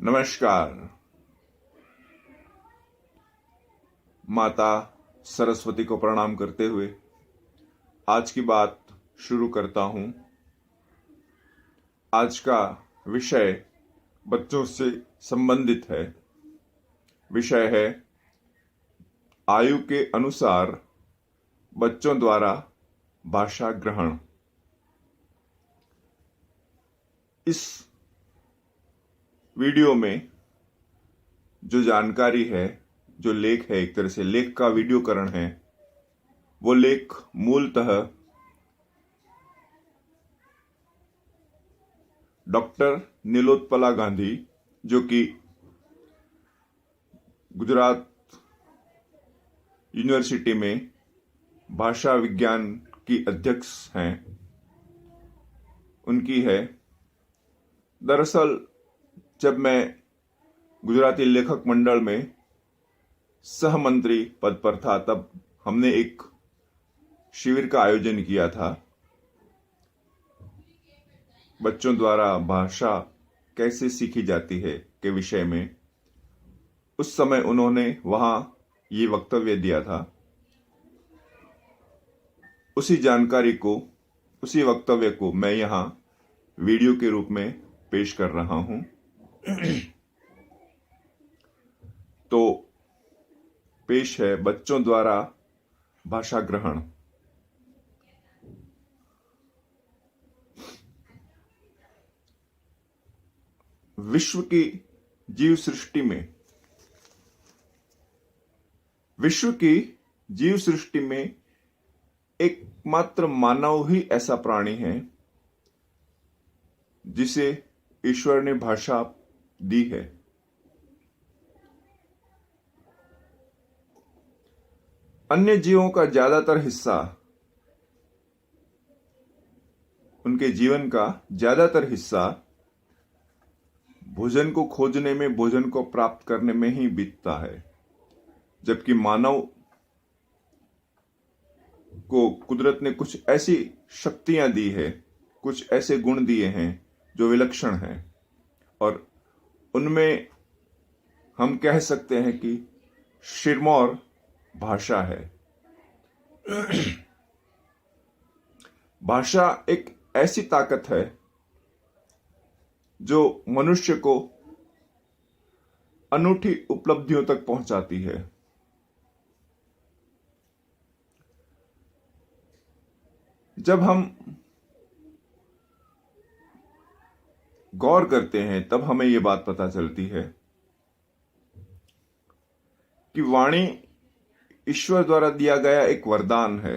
नमस्कार। माता सरस्वती को प्रणाम करते हुए आज की बात शुरू करता हूं। आज का विषय बच्चों से संबंधित है। विषय है आयु के अनुसार बच्चों द्वारा भाषा ग्रहण। इस वीडियो में जो जानकारी है, जो लेख है, एक तरह से लेख का वीडियोकरण है, वो लेख मूलतः डॉक्टर नीलोत्पला गांधी, जो कि गुजरात यूनिवर्सिटी में भाषा विज्ञान की अध्यक्ष हैं, उनकी है। दरअसल जब मैं गुजराती लेखक मंडल में सहमंत्री पद पर था, तब हमने एक शिविर का आयोजन किया था बच्चों द्वारा भाषा कैसे सीखी जाती है के विषय में। उस समय उन्होंने वहां ये वक्तव्य दिया था। उसी जानकारी को, उसी वक्तव्य को मैं यहां वीडियो के रूप में पेश कर रहा हूं। तो पेश है बच्चों द्वारा भाषा ग्रहण। विश्व की जीव सृष्टि में एकमात्र मानव ही ऐसा प्राणी है जिसे ईश्वर ने भाषा दी है। अन्य जीवों का ज्यादातर हिस्सा, उनके जीवन का ज्यादातर हिस्सा भोजन को खोजने में, भोजन को प्राप्त करने में ही बीतता है, जबकि मानव को कुदरत ने कुछ ऐसी शक्तियां दी है, कुछ ऐसे गुण दिए हैं जो विलक्षण हैं, और उनमें हम कह सकते हैं कि सिरमौर भाषा है। भाषा एक ऐसी ताकत है जो मनुष्य को अनूठी उपलब्धियों तक पहुंचाती है। जब हम गौर करते हैं तब हमें यह बात पता चलती है कि वाणी ईश्वर द्वारा दिया गया एक वरदान है,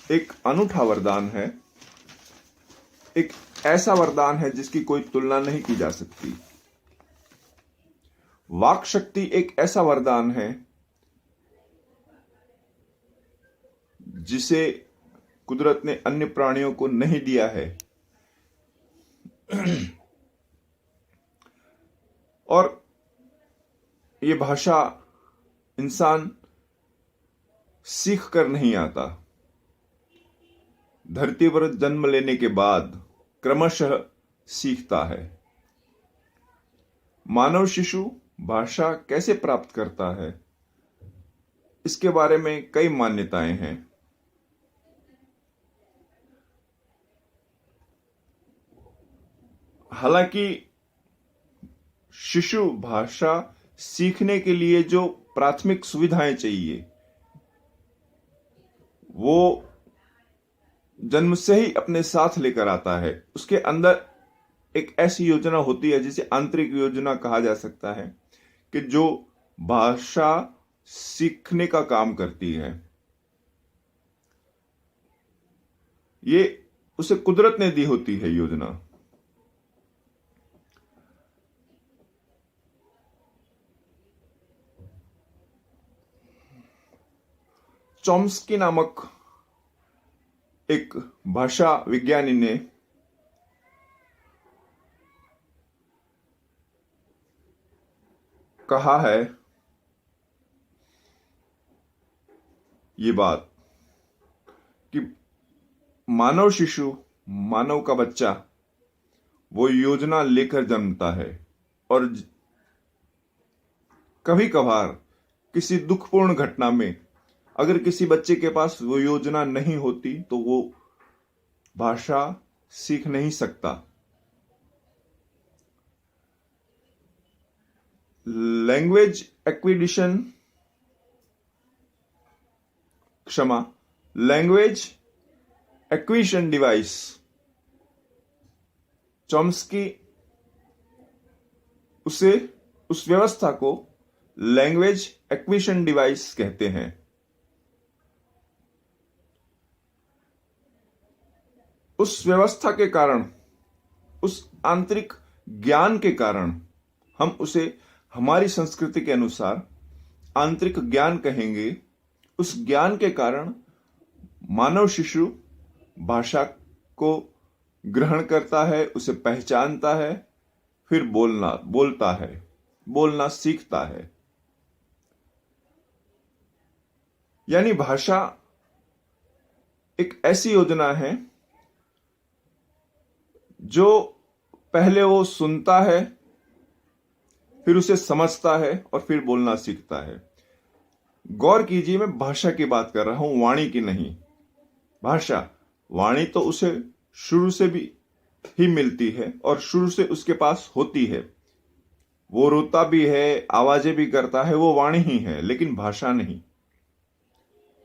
एक अनूठा वरदान है, एक ऐसा वरदान है जिसकी कोई तुलना नहीं की जा सकती। वाक शक्ति एक ऐसा वरदान है जिसे कुदरत ने अन्य प्राणियों को नहीं दिया है। और ये भाषा इंसान सीख कर नहीं आता। धरती पर जन्म लेने के बाद क्रमशः सीखता है। मानव शिशु भाषा कैसे प्राप्त करता है, इसके बारे में कई मान्यताएं हैं। हालांकि शिशु भाषा सीखने के लिए जो प्राथमिक सुविधाएं चाहिए, वो जन्म से ही अपने साथ लेकर आता है। उसके अंदर एक ऐसी योजना होती है जिसे आंतरिक योजना कहा जा सकता है, कि जो भाषा सीखने का काम करती है। ये उसे कुदरत ने दी होती है योजना। चॉम्स्की नामक एक भाषा विज्ञानी ने कहा है ये बात कि मानव शिशु, मानव का बच्चा वो योजना लेकर जन्मता है, और कभी कभार किसी दुखपूर्ण घटना में अगर किसी बच्चे के पास वो योजना नहीं होती तो वो भाषा सीख नहीं सकता। Language acquisition language acquisition device, Chomsky उस व्यवस्था को लैंग्वेज एक्विजिशन डिवाइस कहते हैं। उस व्यवस्था के कारण, उस आंतरिक ज्ञान के कारण हम उसे हमारी संस्कृति के अनुसार आंतरिक ज्ञान कहेंगे। उस ज्ञान के कारण मानव शिशु भाषा को ग्रहण करता है, उसे पहचानता है, फिर बोलना सीखता है। यानी भाषा एक ऐसी योजना है जो पहले वो सुनता है, फिर उसे समझता है और फिर बोलना सीखता है। गौर कीजिए, मैं भाषा की बात कर रहा हूं, वाणी की नहीं। भाषा, वाणी तो उसे शुरू से भी ही मिलती है और शुरू से उसके पास होती है। वो रोता भी है, आवाजें भी करता है, वो वाणी ही है, लेकिन भाषा नहीं।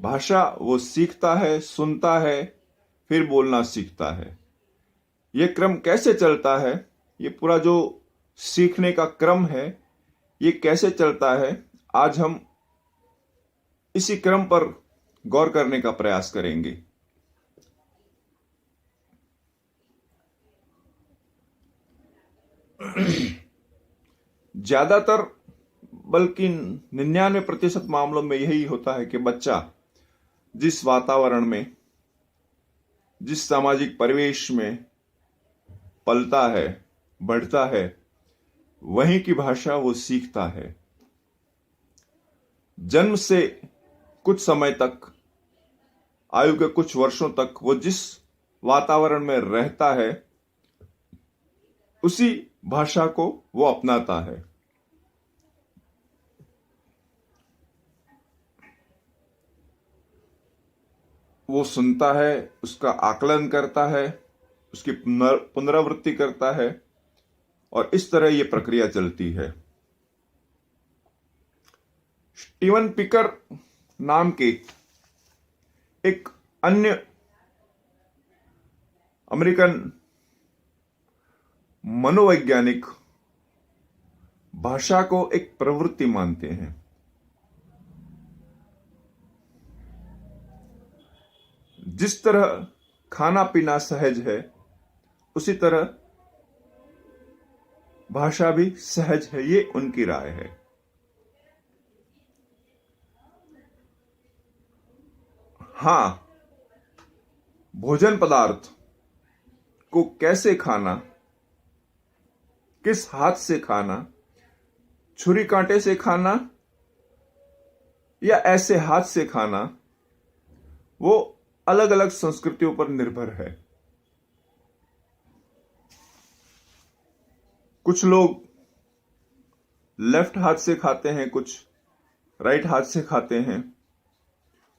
भाषा वो सीखता है, सुनता है, फिर बोलना सीखता है। ये क्रम कैसे चलता है? ये पूरा जो सीखने का क्रम है, ये कैसे चलता है, आज हम इसी क्रम पर गौर करने का प्रयास करेंगे। ज्यादातर, बल्कि 99% मामलों में यही होता है कि बच्चा जिस वातावरण में, जिस सामाजिक परिवेश में पलता है, बढ़ता है, वहीं की भाषा वो सीखता है। जन्म से कुछ समय तक, आयु के कुछ वर्षों तक वो जिस वातावरण में रहता है, उसी भाषा को वो अपनाता है। वो सुनता है, उसका आकलन करता है, उसकी पुनरावृत्ति करता है और इस तरह ये प्रक्रिया चलती है। स्टीवन पिकर नाम के एक अन्य अमेरिकन मनोवैज्ञानिक भाषा को एक प्रवृत्ति मानते हैं। जिस तरह खाना पीना सहज है, उसी तरह भाषा भी सहज है, ये उनकी राय है। हां, भोजन पदार्थ को कैसे खाना, किस हाथ से खाना, छुरी कांटे से खाना या ऐसे हाथ से खाना, वो अलग अलग संस्कृतियों पर निर्भर है। कुछ लोग लेफ्ट हाथ से खाते हैं, कुछ राइट हाथ से खाते हैं,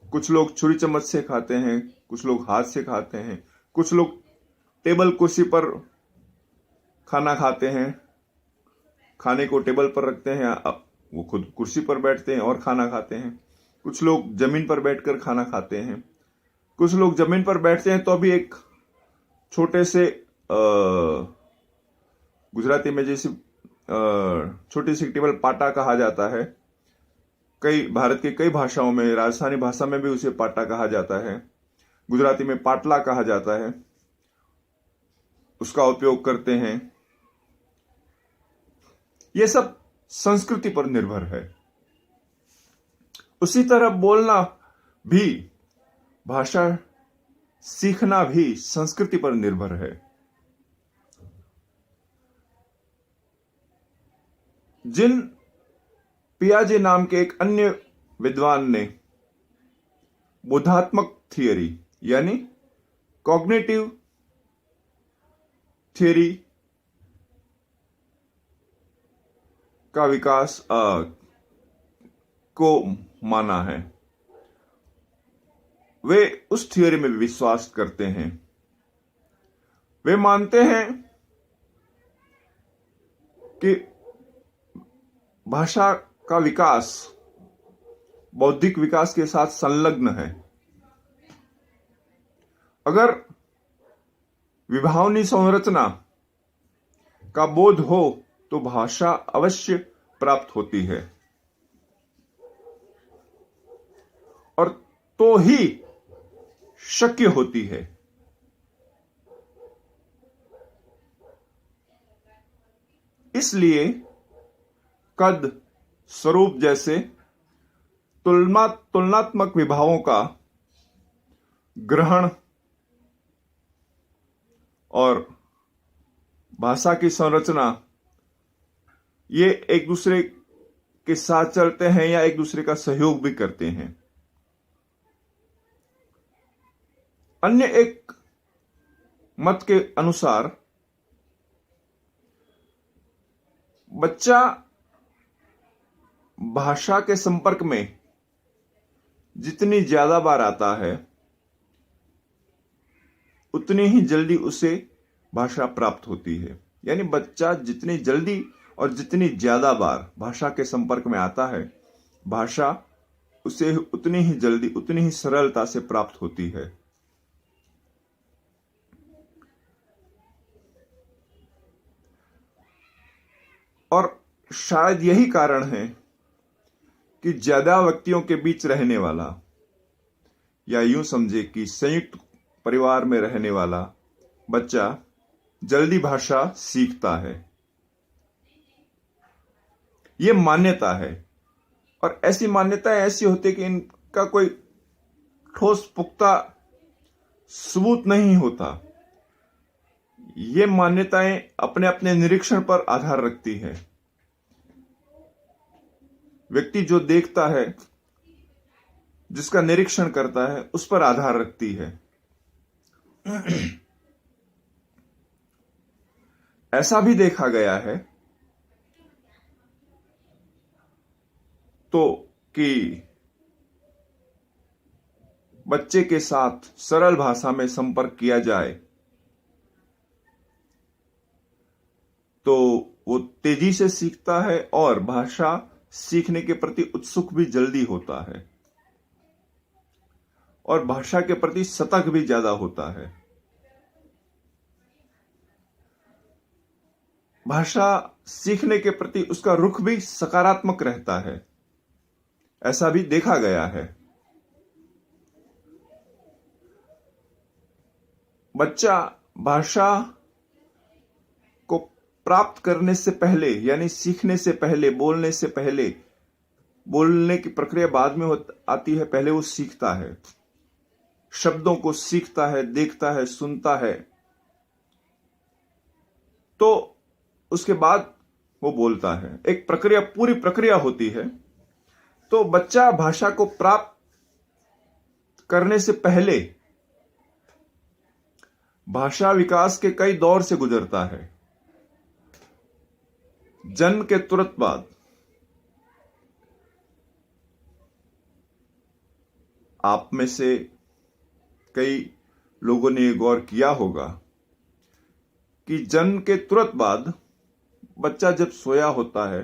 कुछ लोग छुरी चम्मच से खाते हैं, कुछ लोग हाथ से खाते हैं, कुछ लोग टेबल कुर्सी पर खाना खाते हैं, खाने को टेबल पर रखते हैं, वो खुद कुर्सी पर बैठते हैं और खाना खाते हैं। कुछ लोग जमीन पर बैठकर खाना खाते हैं। कुछ लोग जमीन पर बैठते हैं तो भी एक छोटे से गुजराती में जैसे छोटी सी टेबल पाटा कहा जाता है। भारत की कई भाषाओं में, राजस्थानी भाषा में भी उसे पाटा कहा जाता है, गुजराती में पाटला कहा जाता है, उसका उपयोग करते हैं। यह सब संस्कृति पर निर्भर है। उसी तरह बोलना भी, भाषा सीखना भी संस्कृति पर निर्भर है। जिन पियाजे नाम के एक अन्य विद्वान ने बोधात्मक थियरी यानी का विकास को माना है। वे उस थियोरी में विश्वास करते हैं। वे मानते हैं कि भाषा का विकास बौद्धिक विकास के साथ संलग्न है। अगर विभावनी संरचना का बोध हो तो भाषा अवश्य प्राप्त होती है, और तो ही शक्य होती है। इसलिए कद, स्वरूप जैसे तुलनात्मक विभावों का ग्रहण और भाषा की संरचना ये एक दूसरे के साथ चलते हैं या एक दूसरे का सहयोग भी करते हैं। अन्य एक मत के अनुसार बच्चा भाषा के संपर्क में जितनी ज्यादा बार आता है उतनी ही जल्दी उसे भाषा प्राप्त होती है। यानी बच्चा जितनी जल्दी और जितनी ज्यादा बार भाषा के संपर्क में आता है, भाषा उसे उतनी ही जल्दी, उतनी ही सरलता से प्राप्त होती है। और शायद यही कारण है कि ज्यादा व्यक्तियों के बीच रहने वाला, या यूं समझे कि संयुक्त परिवार में रहने वाला बच्चा जल्दी भाषा सीखता है। यह मान्यता है, और ऐसी मान्यताएं ऐसी होती है कि इनका कोई ठोस पुख्ता सबूत नहीं होता। ये मान्यताएं अपने अपने निरीक्षण पर आधार रखती है। व्यक्ति जो देखता है, जिसका निरीक्षण करता है, उस पर आधार रखती है। ऐसा भी देखा गया है तो कि बच्चे के साथ सरल भाषा में संपर्क किया जाए तो वो तेजी से सीखता है और भाषा सीखने के प्रति उत्सुक भी जल्दी होता है, और भाषा के प्रति सतर्क भी ज्यादा होता है। भाषा सीखने के प्रति उसका रुख भी सकारात्मक रहता है, ऐसा भी देखा गया है। बच्चा भाषा को प्राप्त करने से पहले, यानी सीखने से पहले, बोलने से पहले, बोलने की प्रक्रिया बाद में आती है, पहले वो सीखता है, शब्दों को सीखता है, देखता है, सुनता है, तो उसके बाद वो बोलता है। एक प्रक्रिया, पूरी प्रक्रिया होती है। तो बच्चा भाषा को प्राप्त करने से पहले भाषा विकास के कई दौर से गुजरता है। जन्म के तुरंत बाद आप में से कई लोगों ने ये गौर किया होगा कि जन्म के तुरंत बाद बच्चा जब सोया होता है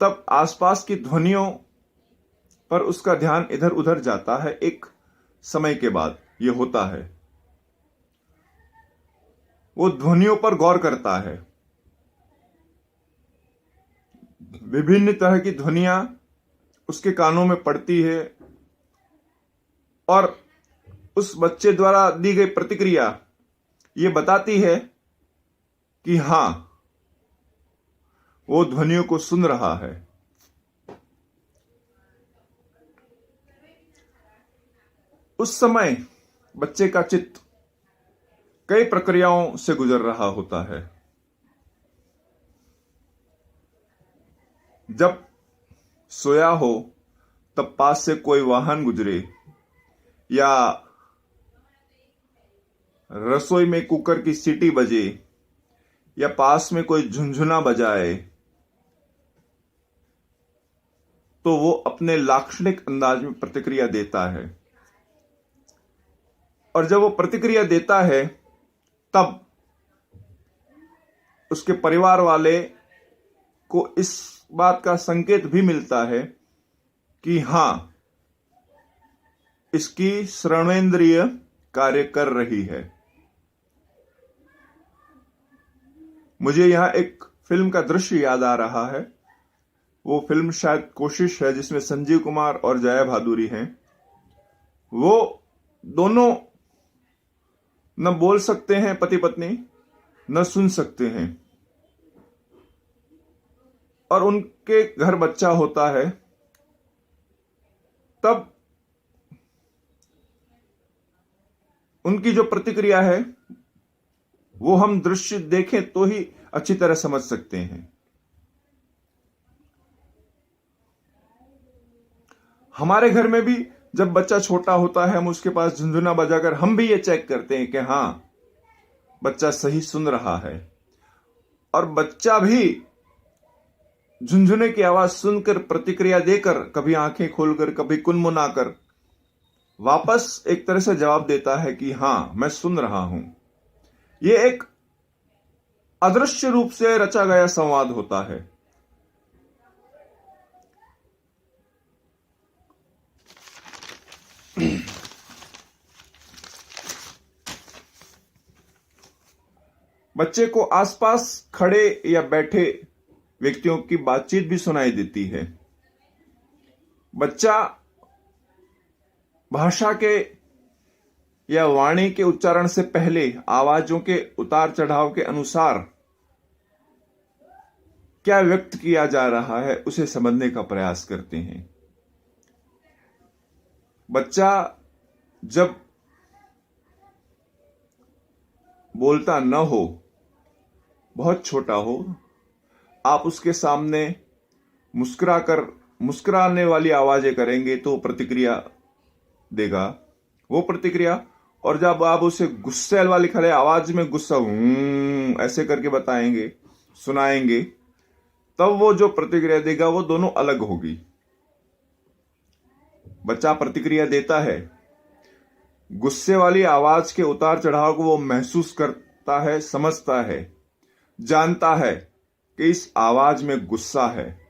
तब आसपास की ध्वनियों पर उसका ध्यान इधर उधर जाता है। एक समय के बाद ये होता है, वो ध्वनियों पर गौर करता है। विभिन्न तरह की ध्वनियां उसके कानों में पड़ती है और उस बच्चे द्वारा दी गई प्रतिक्रिया ये बताती है कि हां, वो ध्वनियों को सुन रहा है। उस समय बच्चे का चित्त कई प्रक्रियाओं से गुजर रहा होता है। जब सोया हो तब पास से कोई वाहन गुजरे या रसोई में कुकर की सीटी बजे या पास में कोई झुनझुना बजाए तो वो अपने लाक्षणिक अंदाज में प्रतिक्रिया देता है। और जब वो प्रतिक्रिया देता है तब उसके परिवार वाले को इस बात का संकेत भी मिलता है कि हां, इसकी श्रवणेंद्रिय कार्य कर रही है। मुझे यहां एक फिल्म का दृश्य याद आ रहा है। वो फिल्म शायद कोशिश है, जिसमें संजीव कुमार और जया भादुरी हैं। वो दोनों न बोल सकते हैं पति पत्नी, न सुन सकते हैं, और उनके घर बच्चा होता है। तब उनकी जो प्रतिक्रिया है वो हम दृश्य देखें तो ही अच्छी तरह समझ सकते हैं। हमारे घर में भी जब बच्चा छोटा होता है, हम उसके पास झुनझुना बजाकर हम भी ये चेक करते हैं कि हां, बच्चा सही सुन रहा है। और बच्चा भी झुनझुने की आवाज सुनकर प्रतिक्रिया देकर, कभी आंखें खोलकर, कभी कुनमुनाकर वापस एक तरह से जवाब देता है कि हां, मैं सुन रहा हूं। यह एक अदृश्य रूप से रचा गया संवाद होता है। बच्चे को आसपास खड़े या बैठे व्यक्तियों की बातचीत भी सुनाई देती है। बच्चा भाषा के या वाणी के उच्चारण से पहले आवाजों के उतार चढ़ाव के अनुसार क्या व्यक्त किया जा रहा है उसे समझने का प्रयास करते हैं। बच्चा जब बोलता न हो, बहुत छोटा हो, आप उसके सामने मुस्कुराने वाली आवाजें करेंगे तो प्रतिक्रिया देगा। वो प्रतिक्रिया, और जब आप उसे गुस्से वाली खड़े आवाज में गुस्सा ऐसे करके बताएंगे, सुनाएंगे, तब वो जो प्रतिक्रिया देगा वो दोनों अलग होगी। बच्चा प्रतिक्रिया देता है, गुस्से वाली आवाज के उतार चढ़ाव को वो महसूस करता है, समझता है, जानता है कि इस आवाज में गुस्सा है।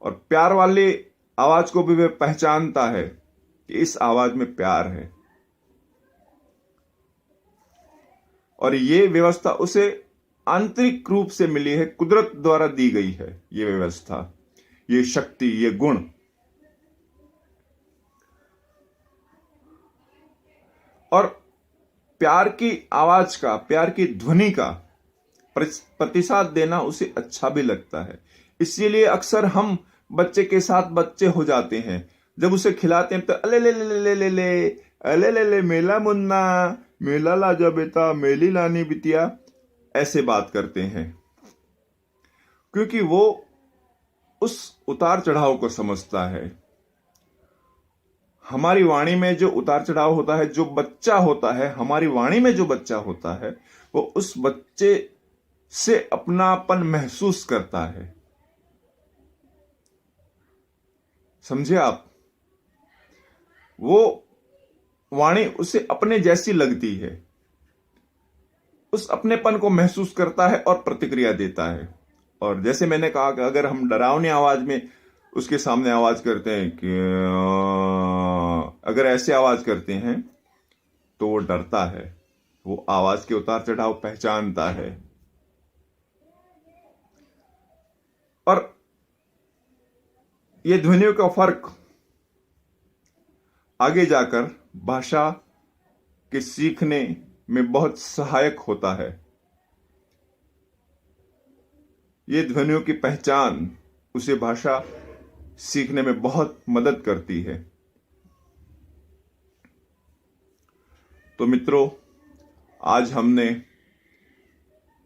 और प्यार वाली आवाज को भी वह पहचानता है कि इस आवाज में प्यार है। और ये व्यवस्था उसे आंतरिक रूप से मिली है, कुदरत द्वारा दी गई है। ये व्यवस्था, ये शक्ति, ये गुण। और प्यार की आवाज का, प्यार की ध्वनि का प्रतिसाद देना उसे अच्छा भी लगता है। इसीलिए अक्सर हम बच्चे के साथ बच्चे हो जाते हैं। जब उसे खिलाते हैं तो अले ले ले ले ले ले अले ले ले मेला मुन्ना, मेला ला जा बेटा, मेली लानी बिटिया, ऐसे बात करते हैं, क्योंकि वो उस उतार चढ़ाव को समझता है। हमारी वाणी में जो उतार चढ़ाव होता है, जो बच्चा होता है, हमारी वाणी में जो बच्चा होता है, वो उस बच्चे से अपनापन महसूस करता है। समझे आप? वो वाणी उसे अपने जैसी लगती है, उस अपनेपन को महसूस करता है और प्रतिक्रिया देता है। और जैसे मैंने कहा कि अगर हम डरावनी आवाज में उसके सामने आवाज करते हैं कि अगर ऐसे आवाज करते हैं तो वो डरता है, वो आवाज के उतार चढ़ाव पहचानता है। और ये ध्वनियों का फर्क आगे जाकर भाषा के सीखने में बहुत सहायक होता है। ये ध्वनियों की पहचान उसे भाषा सीखने में बहुत मदद करती है। तो मित्रों, आज हमने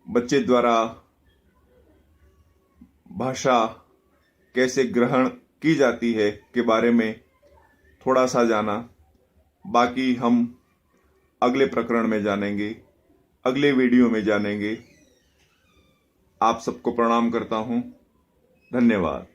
बच्चे द्वारा भाषा कैसे ग्रहण की जाती है के बारे में थोड़ा सा जाना। बाकी हम अगले प्रकरण में जानेंगे, अगले वीडियो में जानेंगे। आप सबको प्रणाम करता हूं। धन्यवाद।